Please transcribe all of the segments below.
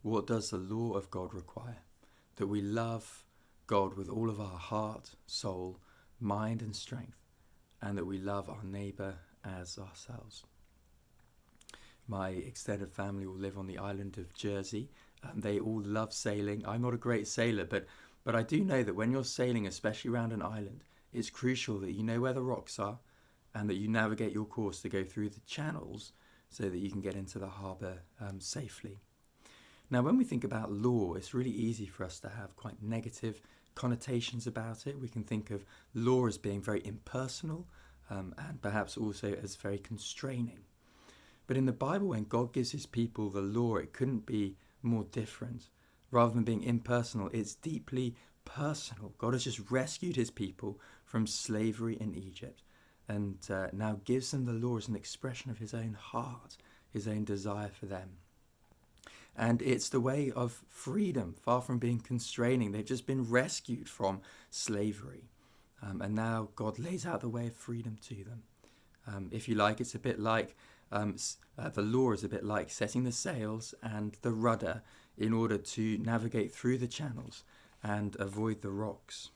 What does the law of God require? That we love God with all of our heart, soul, mind and strength, and that we love our neighbour as ourselves. My extended family will live on the island of Jersey. They all love sailing. I'm not a great sailor, but I do know that when you're sailing, especially around an island, it's crucial that you know where the rocks are and that you navigate your course to go through the channels so that you can get into the harbour safely. Now, when we think about law, it's really easy for us to have quite negative connotations about it. We can think of law as being very impersonal and perhaps also as very constraining. But in the Bible, when God gives his people the law, it couldn't be more different. Rather than being impersonal, it's deeply personal. God has just rescued his people from slavery in Egypt and now gives them the law as an expression of his own heart, his own desire for them. And it's the way of freedom, far from being constraining. They've just been rescued from slavery. And now God lays out the way of freedom to them. If you like, it's a bit like the law is a bit like setting the sails and the rudder in order to navigate through the channels and avoid the rocks.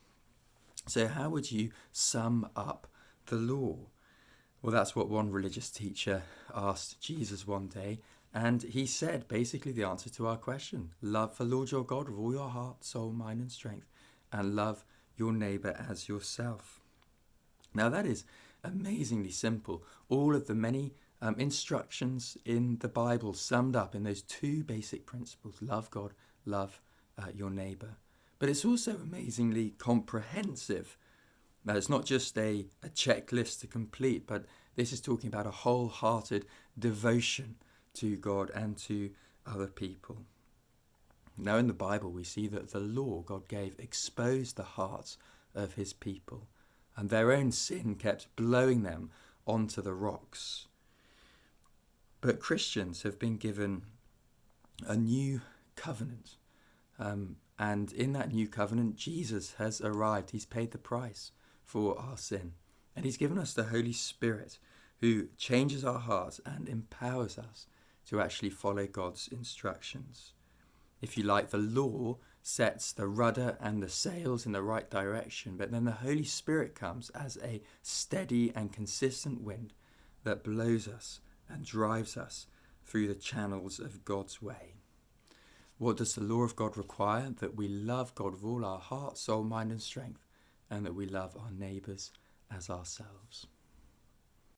So how would you sum up the law? Well, that's what one religious teacher asked Jesus one day, and he said basically the answer to our question: love the Lord your God with all your heart, soul, mind and strength, and love your neighbour as yourself. Now that is amazingly simple. All of the many instructions in the Bible summed up in those two basic principles: love God, love your neighbour. But it's also amazingly comprehensive. Now, it's not just a checklist to complete, but this is talking about a wholehearted devotion to God and to other people. Now, in the Bible, we see that the law God gave exposed the hearts of his people, and their own sin kept blowing them onto the rocks. But Christians have been given a new covenant. And in that new covenant, Jesus has arrived. He's paid the price for our sin. And he's given us the Holy Spirit, who changes our hearts and empowers us to actually follow God's instructions. If you like, the law sets the rudder and the sails in the right direction, but then the Holy Spirit comes as a steady and consistent wind that blows us and drives us through the channels of God's way. What does the law of God require? That we love God with all our heart, soul, mind and strength, and that we love our neighbours as ourselves.